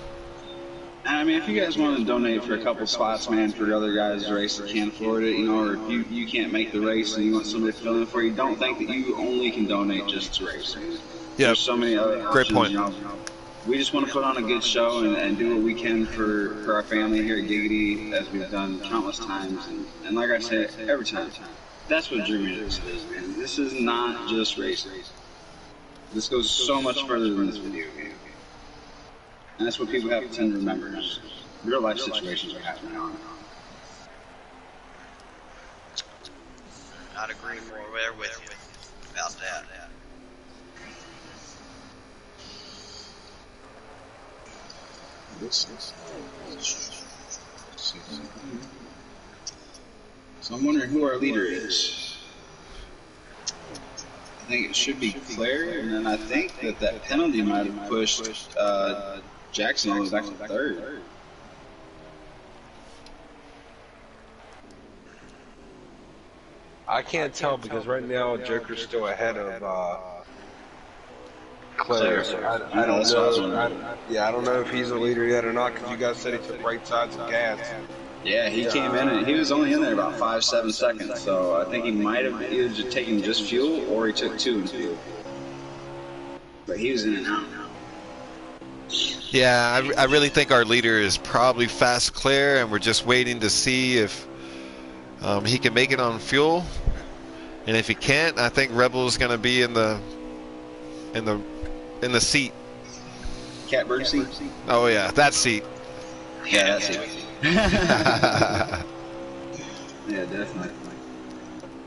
I mean, if you guys want to donate for a couple spots, man, for other guys to race that can't afford it, or if you can't make the race and you want somebody to fill in for you, don't think that you only can donate just to race. Yeah, there's so many other options. Great point. We just want to put on a good show and do what we can for our family here at Giggity, as we've done countless times. And like I said, every time, that's what Dream is, man. This is not just racing. This goes so much further than this video game. And that's what people have to tend to remember. Real life situations are happening on. Not agree more there with you about that. So I'm wondering who our leader is. I think it should be Claire, and then I think that penalty might have pushed Jackson all the way back to third. I can't tell because right now Joker's still ahead of Claire. So I don't know. I don't know if he's a leader yet or not, because you guys said he took right sides of gas. Yeah, he came in and he was only in there about 5-7 seconds, so I think he might have either just taken just fuel or he took 2 in fuel. But he was in and out. Yeah, I really think our leader is probably Fast Claire, and we're just waiting to see if he can make it on fuel. And if he can't, I think Rebel is going to be in the seat. Catbird seat? Oh yeah, that seat. Yeah, that seat. Yeah, definitely.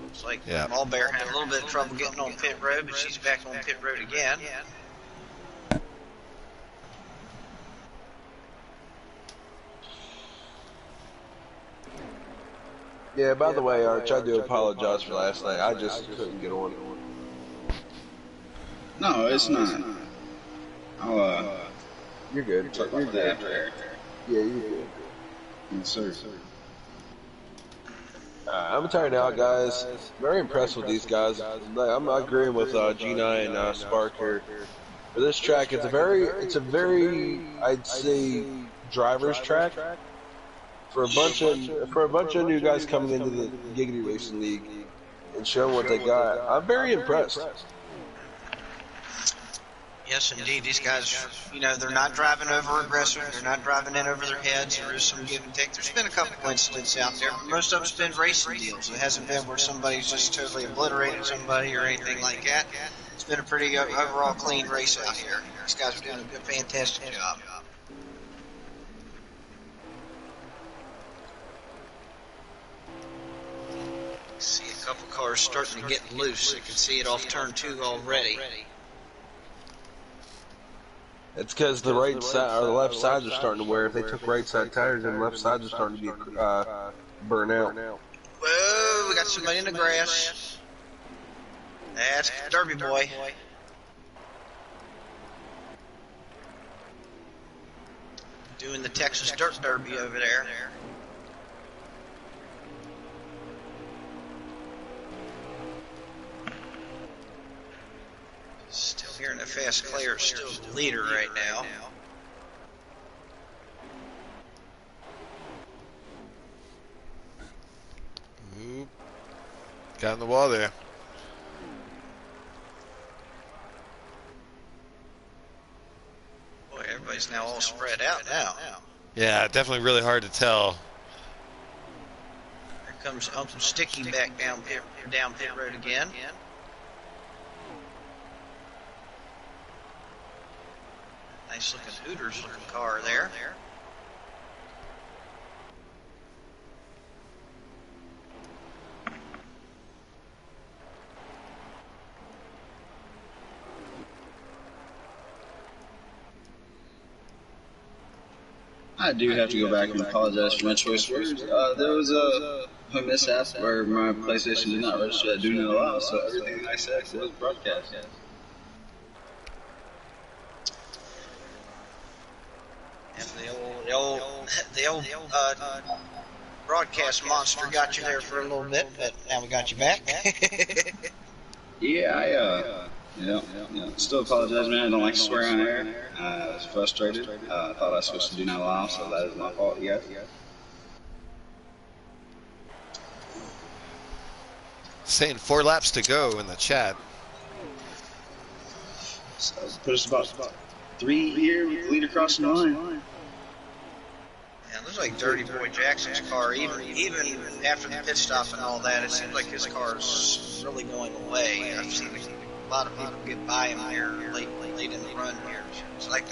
It's like Mallbear had a little bit of trouble getting on pit road, but she's back on pit road again. Yeah, by the way, Arch, I do apologize for last night. I just couldn't get on. No, it's not. You're good. Talk about that after air. Yeah, you're good. Yes, sir. I'm tired now, guys. Very impressed with these guys. I'm agreeing with Gina and Spark here. For this track, it's a very, I'd say, driver's track. For a bunch of new guys coming into the Giggity Racing League and showing what they got, I'm very impressed. Yes, indeed. These guys, they're not driving over aggressive. They're not driving in over their heads. There is some give and take. There's been a couple of incidents out there, but most of them's been racing deals. It hasn't been where somebody's just totally obliterated somebody or anything like that. It's been a pretty overall clean race out here. These guys are doing a fantastic job. See a couple cars starting to get loose. You can see it off turn 2 already. It's because the right side or the left sides are starting to wear. If they took right side tires, then left sides are starting to be burn out. Whoa, we got somebody in the grass. That's Derby Boy. Doing the Texas Dirt Derby over there. Still hearing the Fast Claire is still the leader right now. Oop. Got in the wall there. Boy, everybody's now all spread out now. Yeah, definitely really hard to tell. Here comes Uncle Sticky back down pit road again. Nice looking Hooters looking car there. I do have to go back and apologize for my choice words. There was a mishap where my PlayStation did not register that do not allow, so everything I said was broadcast. And the old broadcast monster got you there for a little bit, but now we got you back. Yeah, still apologize, man. I don't like to swear on air. I was frustrated. I thought I switched to do not allow, so that is my fault, yes. Saying 4 laps to go in the chat. So put us about 3 here with the leader crossing the line. Yeah, it looks like Dirty Boy Jackson's car, even after the pit stop and all that, it seems like his car's really going away. I've seen a lot of people get by him here late in the run here. It's like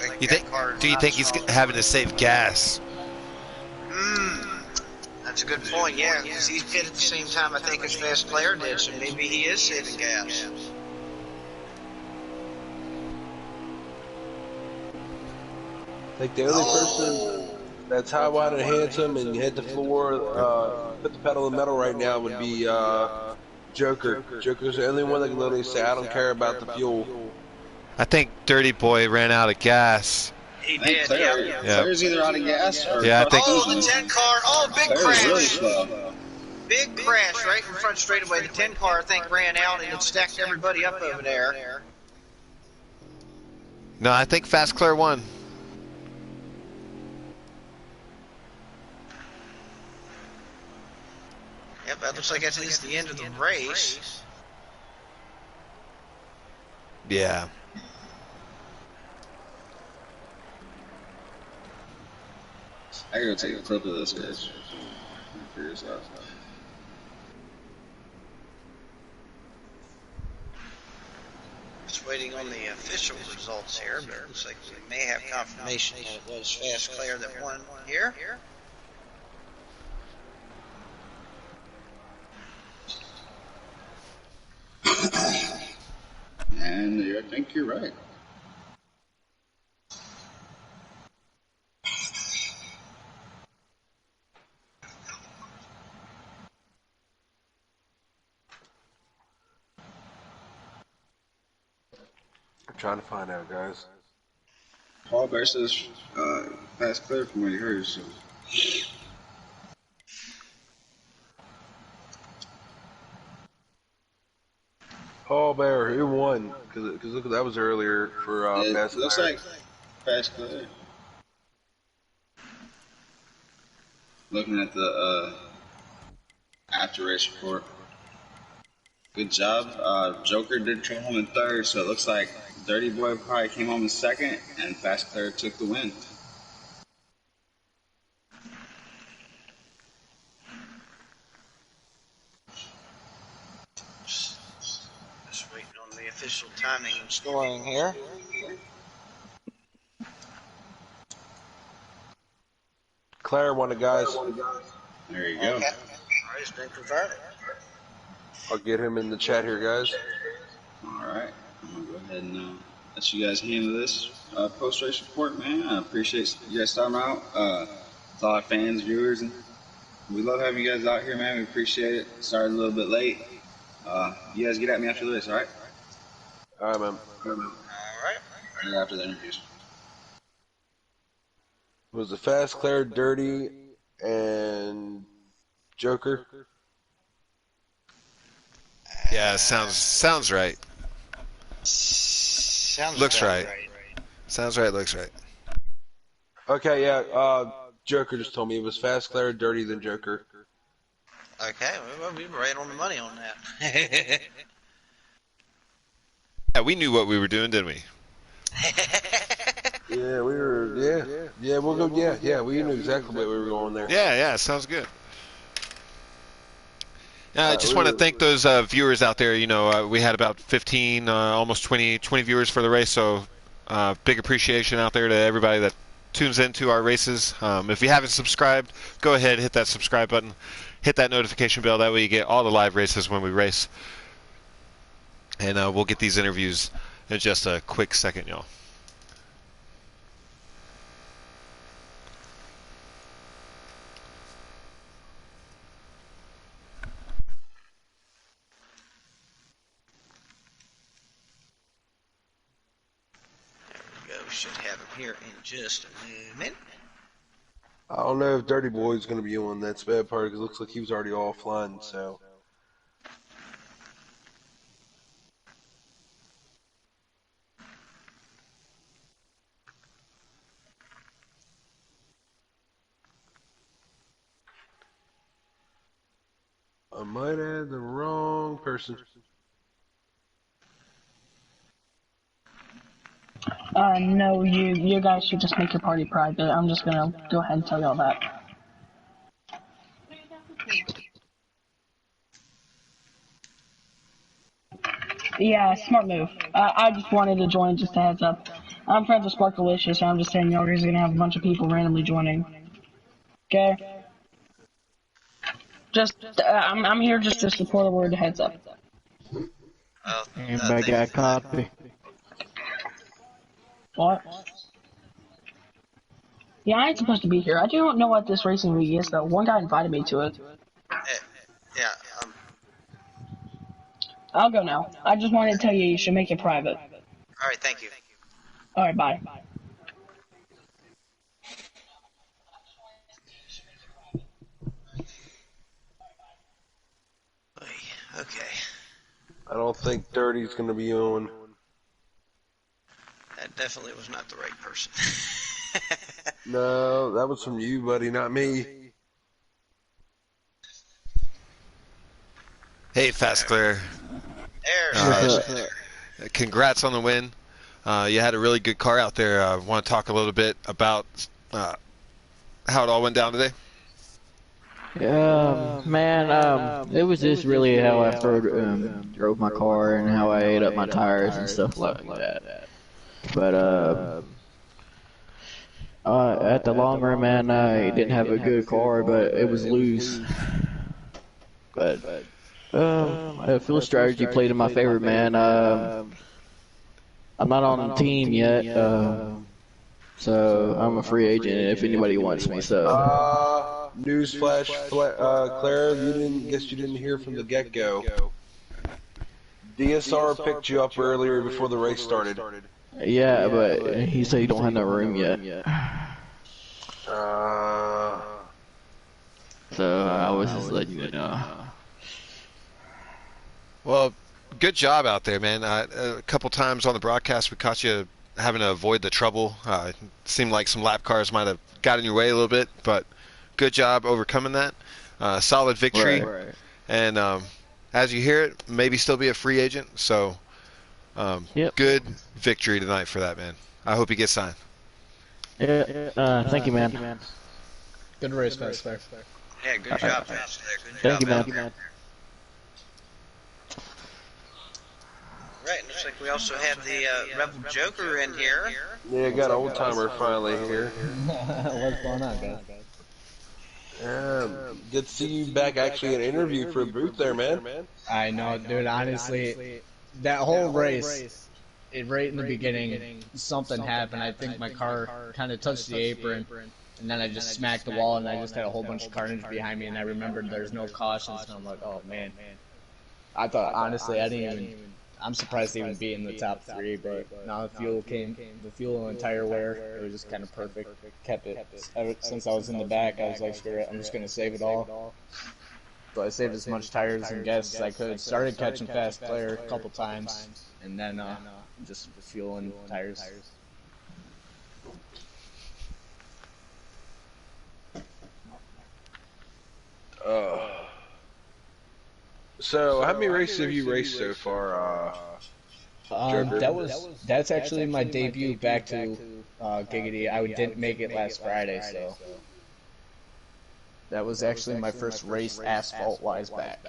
Do you think he's having to save gas? That's a good point, yeah, because he's pit at the same time I think as Fast Claire did, so maybe he is saving gas. Like the only person that's high, wide, and handsome and hit the floor, put the pedal to the metal right now would be Joker. Joker's the only one that can literally say, I don't care about the fuel. I think Dirty Boy ran out of gas. He did, yeah. Claire's either out of gas or... Yeah, I think... Oh, the 10 car, big Claire's crash. really slow. Big crash right in front straightaway. The 10 car, I think, ran out and it stacked everybody up over there. No, I think Fast Claire won. Yep, that looks like that's at least the end of the race. Yeah. I gotta take a clip of this, guys. Figure this out. Just waiting on the official results here, but it looks like we may have confirmation that it was Fast Claire that won here. And I think you're right. I'm trying to find out, guys. Paul Bear says Fast Claire from what he heard, so... Paul Bear, who won? Because look, that was earlier for Fast Claire. Looks like Fast Claire. Looking at the after race report. Good job. Joker did come home in third, so it looks like Dirty Boy probably came home in second, and Fast Claire took the win. Just waiting on the official timing and scoring here. Claire won it, guys. There you go. Okay. All right, it's been confirmed. I'll get him in the chat here, guys. Alright, I'm gonna go ahead and let you guys handle this post-race report, man. I appreciate you guys stopping out. It's all our fans, viewers, and we love having you guys out here, man. We appreciate it. Started a little bit late. You guys get at me after the race, alright? Alright, man. All right. Right after the interviews. Was it Fast Claire, Dirty, and Joker? Yeah, sounds right. Looks right. Sounds right, looks right. Okay, yeah, Joker just told me it was Fast Claire, Dirty, then Joker. Okay, well, we were right on the money on that. Yeah, we knew what we were doing, didn't we? Yeah, we were, yeah, we'll go, yeah, we knew exactly what we were going there. Yeah, sounds good. I just want to thank those viewers out there. You know, we had about 15, almost 20 viewers for the race, so big appreciation out there to everybody that tunes into our races. If you haven't subscribed, go ahead, hit that subscribe button, hit that notification bell. That way you get all the live races when we race. And we'll get these interviews in just a quick second, y'all. we should have him here in just a moment. I don't know if Dirty Boy's going to be on that bad part because it looks like he was already offline. So. I might add the wrong person. No, you guys should just make your party private. I'm just gonna go ahead and tell y'all that. Yeah, smart move. I just wanted to join, just a heads up. I'm friends with Sparkalicious, so I'm just saying y'all guys are gonna have a bunch of people randomly joining. Okay? Just, I'm here just to support a word, heads up. Oh, Anybody got a copy? What? Yeah, I ain't supposed to be here. I don't know what this racing league is, though. One guy invited me to it. yeah. I'll go now. I just wanted to tell you should make it private. All right, thank you. Alright, bye. Okay. I don't think Dirty's going to be on. That definitely was not the right person. No, that was from you, buddy, not me. Hey, Fast Clear. There. Congrats on the win. You had a really good car out there. I want to talk a little bit about how it all went down today. Man, it was just really how I drove my car and how I ate up my tires and stuff like that. But at the long run, man, I didn't have a good car, but it was loose. But I feel a strategy played in my favor, man. I'm not on the team yet, so I'm a free agent if anybody wants me. So. Newsflash, Clara, you didn't hear from the get-go. DSR picked you up earlier before the race started. Yeah, but he said he don't have no room yet. So I was just letting you know. Well, good job out there, man. A couple times on the broadcast we caught you having to avoid the trouble. It seemed like some lap cars might have got in your way a little bit, but good job overcoming that. Solid victory. Right. And as you hear it, maybe still be a free agent. So good victory tonight for that, man. I hope he gets signed. Yeah. Thank you, man. Good race, Fast Clear. Yeah, good job, Fast Clear. Thank you, man. Right, looks like we also have the Rebel Joker in here. Yeah, got Old Timer finally here. What's going on, guys? Good to see you back actually in an interview for a booth there, man. I know, dude, honestly, that whole race, right in the beginning, something happened. I think my car kind of touched the apron, and then I just smacked the wall, and I just had a whole bunch of carnage behind me, and I remembered there's no cautions, and I'm like, oh, man. I thought, honestly, I'm surprised to even be in the top 3, but now the fuel and tire wear, it was just kind of perfect. Kept it. Ever since I was in the back, I was like, screw it, I'm just going to save it all. So I saved as much tires and gas as I could. Started catching Fast Clear a couple times, and then just fuel and tires. So, how many races have you raced so far, That's actually my debut back to Giggity. I didn't make it last Friday, so that was actually my first race asphalt-wise back.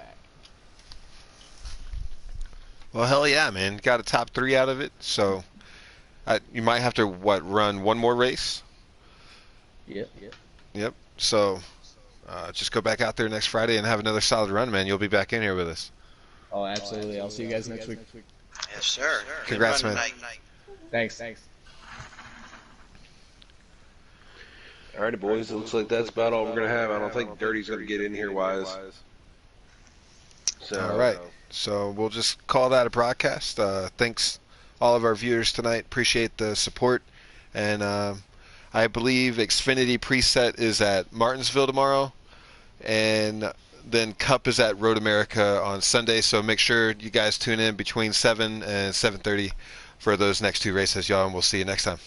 Well, hell yeah, man. Got a top 3 out of it, so you might have to, run one more race? Yep. So just go back out there next Friday and have another solid run, man. You'll be back in here with us. Oh, absolutely. I'll see you guys next week. Yes, sir. Congrats, man. Thanks. Alrighty, boys. It looks like that's about all we're going to have. I don't think Dirty's going to get in here wise. So, all right. So we'll just call that a broadcast. Thanks all of our viewers tonight. Appreciate the support. And I believe Xfinity Preset is at Martinsville tomorrow, and then Cup is at Road America on Sunday. So make sure you guys tune in between 7 and 7:30 for those next two races, y'all, and we'll see you next time.